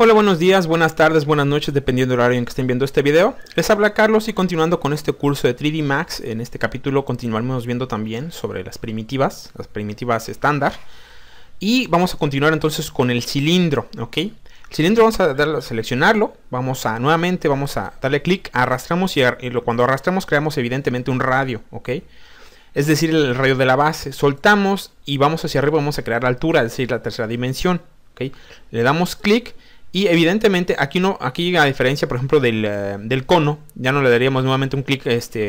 Hola, buenos días, buenas tardes, buenas noches, dependiendo del horario en que estén viendo este video. Les habla Carlos y continuando con este curso de 3D Max, en este capítulo continuaremos viendo también sobre las primitivas estándar. Y vamos a continuar entonces con el cilindro, ¿ok? El cilindro vamos a seleccionarlo, nuevamente vamos a darle clic, arrastramos y cuando arrastramos creamos evidentemente un radio, ¿ok? Es decir, el radio de la base. Soltamos y vamos hacia arriba, vamos a crear la altura, es decir, la tercera dimensión, ¿ok? Le damos clic. Y evidentemente aquí a diferencia por ejemplo del cono, ya no le daríamos nuevamente un clic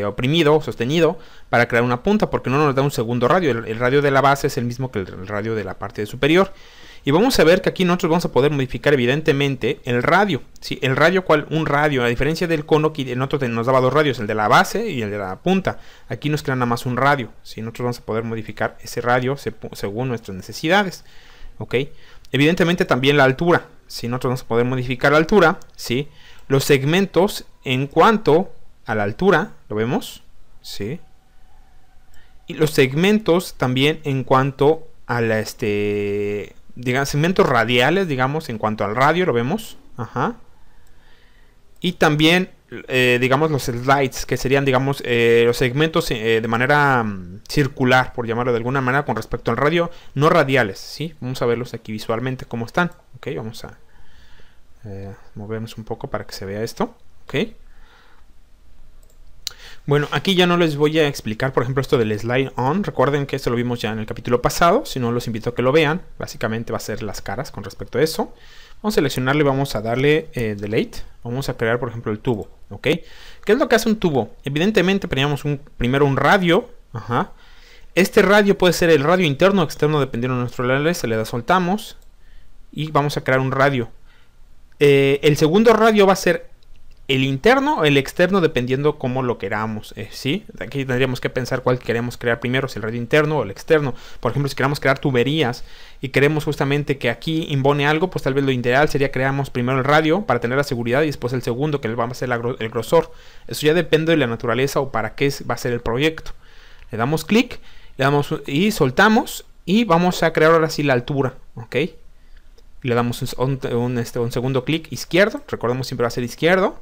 oprimido o sostenido para crear una punta, porque no nos da un segundo radio. El radio de la base es el mismo que el radio de la parte superior. Y vamos a ver que aquí nosotros vamos a poder modificar evidentemente el radio. ¿Sí? El radio, un radio, a diferencia del cono, que nosotros nos daba dos radios, el de la base y el de la punta. Aquí nos crea nada más un radio. ¿Sí? Nosotros vamos a poder modificar ese radio según nuestras necesidades. ¿Ok? Evidentemente también la altura. Si nosotros vamos a poder modificar la altura, ¿sí? Los segmentos en cuanto a la altura, ¿lo vemos? ¿Sí? Y los segmentos también en cuanto a la, digamos, segmentos radiales, digamos, en cuanto al radio, ¿lo vemos? Ajá. Y también, digamos, los slides, que serían, digamos, los segmentos de manera circular, por llamarlo de alguna manera, con respecto al radio, no radiales, ¿sí? Vamos a verlos aquí visualmente cómo están, ¿ok? Vamos a movernos un poco para que se vea esto, ¿ok? Bueno, aquí ya no les voy a explicar, por ejemplo, esto del slide on. Recuerden que esto lo vimos ya en el capítulo pasado, si no los invito a que lo vean. Básicamente va a ser las caras con respecto a eso. Vamos a seleccionarlo y vamos a darle delete. Vamos a crear, por ejemplo, el tubo, ¿ok? ¿Qué es lo que hace un tubo? Evidentemente teníamos primero un radio. Ajá. Este radio puede ser el radio interno o externo dependiendo de nuestro LL. Se le da soltamos y vamos a crear un radio. El segundo radio va a ser el interno o el externo dependiendo cómo lo queramos, ¿sí? Aquí tendríamos que pensar cuál queremos crear primero, si el radio interno o el externo. Por ejemplo, si queremos crear tuberías y queremos justamente que aquí imbone algo, pues tal vez lo ideal sería creamos primero el radio para tener la seguridad y después el segundo, que va a ser el grosor. Eso ya depende de la naturaleza o para qué va a ser el proyecto. Le damos clic, y soltamos y vamos a crear ahora sí la altura, ¿ok? Le damos un segundo clic izquierdo, recordemos siempre va a ser izquierdo.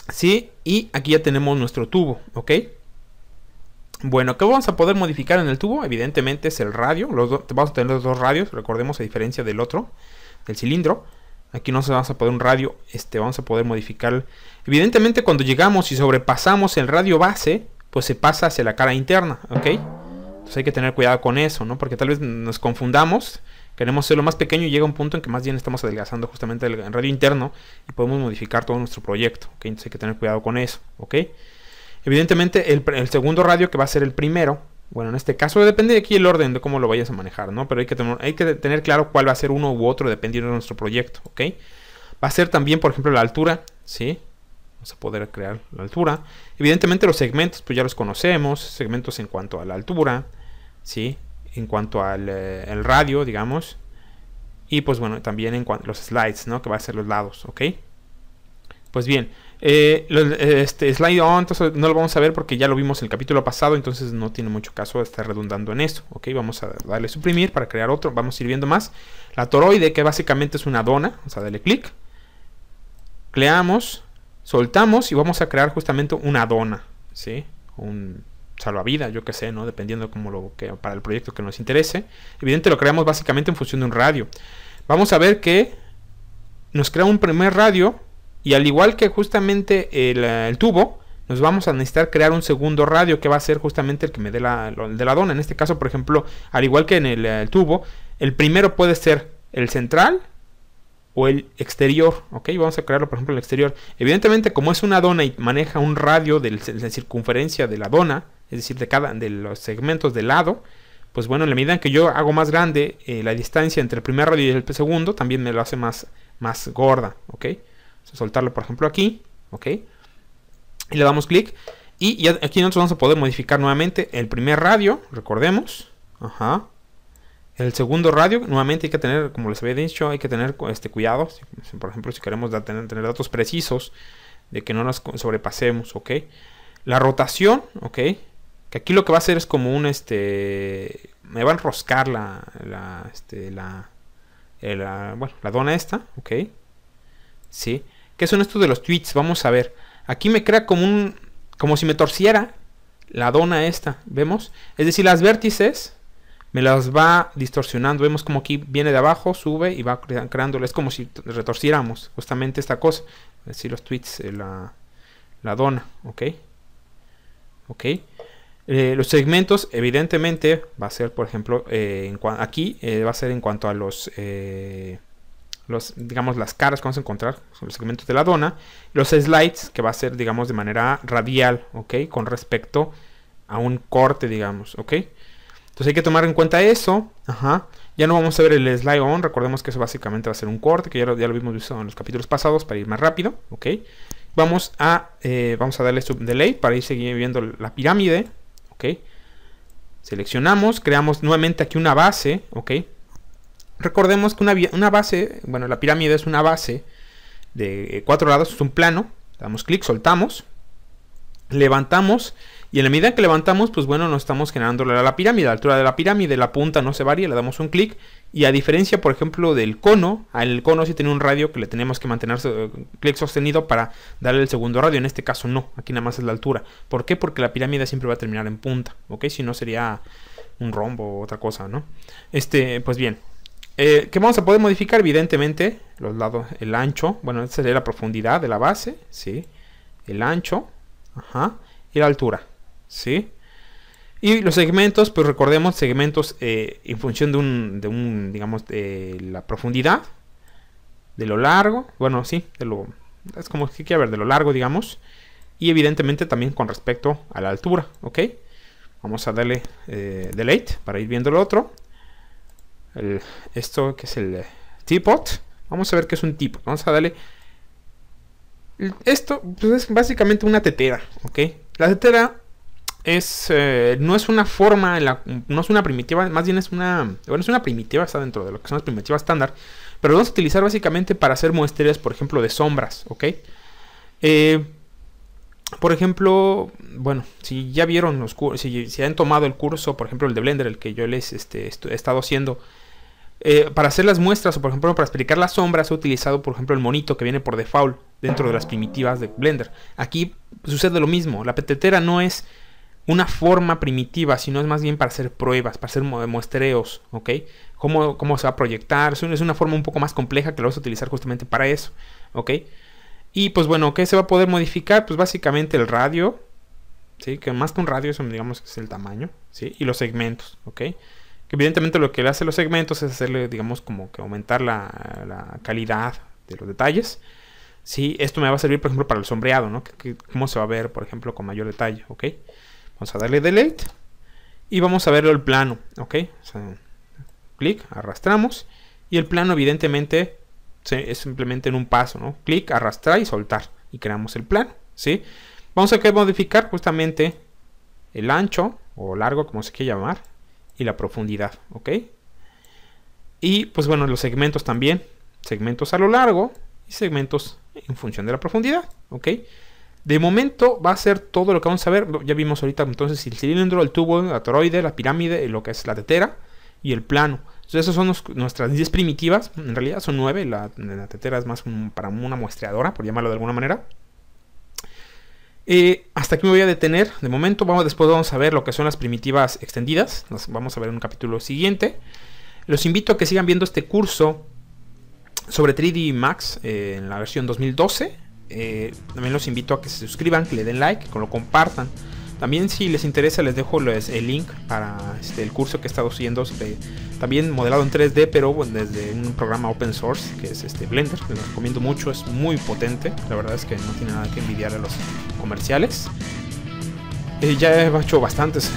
Sí, y aquí ya tenemos nuestro tubo, ¿ok? Bueno, ¿qué vamos a poder modificar en el tubo? Evidentemente es el radio, vamos a tener los dos radios, recordemos a diferencia del otro, del cilindro. Aquí no vamos a poder un radio, vamos a poder modificar. Evidentemente cuando llegamos y sobrepasamos el radio base, pues se pasa hacia la cara interna, ¿ok? Entonces hay que tener cuidado con eso, ¿no? Porque tal vez nos confundamos. Queremos hacerlo más pequeño y llega un punto en que más bien estamos adelgazando justamente el radio interno y podemos modificar todo nuestro proyecto, ¿ok? Entonces hay que tener cuidado con eso, ¿ok? Evidentemente el segundo radio, que va a ser el primero, bueno, en este caso depende de aquí el orden de cómo lo vayas a manejar, ¿no? Pero hay que tener claro cuál va a ser uno u otro dependiendo de nuestro proyecto, ¿ok? Va a ser también, por ejemplo, la altura, ¿sí? Vamos a poder crear la altura. Evidentemente los segmentos, pues ya los conocemos, segmentos en cuanto a la altura, ¿sí? En cuanto al el radio, digamos. Y pues bueno, también en cuanto a los slides, ¿no? Que va a ser los lados, ¿ok? Pues bien, slide on, entonces no lo vamos a ver porque ya lo vimos en el capítulo pasado, entonces no tiene mucho caso estar redundando en esto, ¿ok? Vamos a darle suprimir para crear otro, vamos a ir viendo más. La toroide, que básicamente es una dona, vamos a darle clic. Creamos, soltamos y vamos a crear justamente una dona, ¿sí? Un salvavidas, yo que sé, ¿no? Dependiendo para el proyecto que nos interese. Evidentemente lo creamos básicamente en función de un radio. Vamos a ver que nos crea un primer radio y al igual que justamente el tubo, nos vamos a necesitar crear un segundo radio que va a ser justamente el que me dé el de la dona. En este caso, por ejemplo, al igual que en el tubo, el primero puede ser el central o el exterior, ¿ok? Vamos a crearlo, por ejemplo, el exterior. Evidentemente, como es una dona y maneja un radio de la circunferencia de la dona, es decir, de los segmentos del lado, pues bueno, en la medida en que yo hago más grande la distancia entre el primer radio y el segundo, también me lo hace más gorda, ¿ok? Vamos a soltarlo, por ejemplo, aquí, ¿ok? Y le damos clic. Y ya aquí nosotros vamos a poder modificar nuevamente el primer radio, recordemos. Ajá. El segundo radio, nuevamente hay que tener, como les había dicho, hay que tener cuidado. Por ejemplo, si queremos tener datos precisos de que no nos sobrepasemos, ¿ok? La rotación, ¿ok? Que aquí lo que va a hacer es como un, me va a enroscar bueno, la dona esta, ok. Sí. ¿Qué son estos de los tweets? Vamos a ver. Aquí me crea como si me torciera la dona esta, ¿vemos? Es decir, las vértices me las va distorsionando. Vemos como aquí viene de abajo, sube y va creándolo. Es como si retorciéramos justamente esta cosa. Es decir, los tweets, la dona, ok. Ok. Los segmentos, evidentemente, va a ser, por ejemplo, aquí va a ser en cuanto a digamos, las caras que vamos a encontrar, son los segmentos de la dona. Los slides, que va a ser, digamos, de manera radial, ok, con respecto a un corte, digamos, ok. Entonces hay que tomar en cuenta eso. Ajá. Ya no vamos a ver el slide on. Recordemos que eso básicamente va a ser un corte, que ya lo vimos visto en los capítulos pasados para ir más rápido, ok. Vamos a darle sub delay para ir seguir viendo la pirámide, ok. Seleccionamos, creamos nuevamente aquí una base, ok. Recordemos que una base, bueno, la pirámide es una base de 4 lados, es un plano. Damos clic, soltamos, levantamos, y en la medida que levantamos, pues bueno, nos estamos generando la pirámide, la altura de la pirámide, la punta no se varía, le damos un clic, y a diferencia, por ejemplo, del cono, el cono sí tiene un radio que le tenemos que mantener clic sostenido para darle el segundo radio. En este caso no, aquí nada más es la altura. ¿Por qué? Porque la pirámide siempre va a terminar en punta, ok, si no sería un rombo o otra cosa, ¿no? Pues bien. ¿Qué vamos a poder modificar? Evidentemente, los lados, el ancho, bueno, esta sería la profundidad de la base, ¿sí? El ancho, ajá, y la altura, ¿sí? Y los segmentos, pues recordemos, segmentos en función de digamos, de la profundidad, de lo largo, bueno, sí, es como que quiere ver, de lo largo, digamos, y evidentemente también con respecto a la altura, ¿ok? Vamos a darle delete para ir viendo lo otro. Esto que es el teapot. Vamos a ver qué es un teapot. Vamos a darle. Esto pues es básicamente una tetera, ¿ok? La tetera no es una forma, no es una primitiva, más bien es una primitiva, está dentro de lo que son las primitivas estándar, pero lo vamos a utilizar básicamente para hacer muestreos, por ejemplo, de sombras, ¿ok? Por ejemplo, bueno, si ya vieron los cursos, si han tomado el curso, por ejemplo, el de Blender, el que yo les he estado haciendo, para hacer las muestras o por ejemplo para explicar las sombras he utilizado por ejemplo el monito que viene por default dentro de las primitivas de Blender. Aquí sucede lo mismo, la tetera no es una forma primitiva, sino es más bien para hacer pruebas, para hacer muestreos, ¿ok? Cómo se va a proyectar, es una forma un poco más compleja que lo vas a utilizar justamente para eso, ¿ok? Y pues bueno, ¿qué se va a poder modificar? Pues básicamente el radio, ¿sí? Que más que un radio, eso digamos es el tamaño, ¿sí? Y los segmentos, ¿ok? Que evidentemente lo que le hace los segmentos es hacerle, digamos, como que aumentar la calidad de los detalles. Sí, esto me va a servir, por ejemplo, para el sombreado, ¿no? Cómo se va a ver, por ejemplo, con mayor detalle, ¿ok? Vamos a darle delete y vamos a verlo el plano, ¿ok? O sea, clic, arrastramos y el plano evidentemente es simplemente en un paso, ¿no? Clic, arrastrar y soltar y creamos el plano, ¿sí? Vamos a modificar justamente el ancho o largo, como se quiera llamar, y la profundidad, ¿ok? Y pues bueno, los segmentos también, segmentos a lo largo y segmentos en función de la profundidad, ¿ok? De momento va a ser todo lo que vamos a ver. Ya vimos ahorita entonces el cilindro, el tubo, la toroide, la pirámide, lo que es la tetera y el plano. Entonces esas son nuestras 10 primitivas, en realidad son 9, la tetera es más para una muestreadora, por llamarlo de alguna manera. Hasta aquí me voy a detener de momento. Después vamos a ver lo que son las primitivas extendidas. Nos vamos a ver en un capítulo siguiente. Los invito a que sigan viendo este curso sobre 3D Max en la versión 2012. También los invito a que se suscriban, que le den like, que lo compartan. También si les interesa les dejo el link para el curso que he estado haciendo también modelado en 3D, pero desde un programa open source que es Blender. Les recomiendo mucho, es muy potente. La verdad es que no tiene nada que envidiar a los comerciales. Ya he hecho bastantes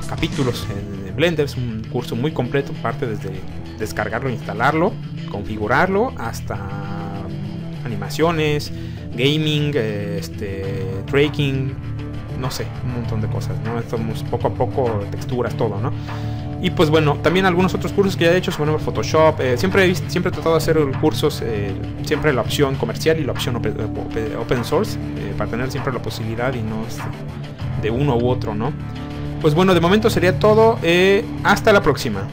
capítulos en Blender, es un curso muy completo, parte desde descargarlo, instalarlo, configurarlo, hasta animaciones, gaming, tracking, no sé, un montón de cosas, ¿no? Estamos poco a poco, texturas, todo, ¿no? Y pues bueno, también algunos otros cursos que ya he hecho sobre Photoshop. Siempre he tratado de hacer cursos, siempre la opción comercial y la opción open source, para tener siempre la posibilidad y no de uno u otro, ¿no? Pues bueno, de momento sería todo. Hasta la próxima.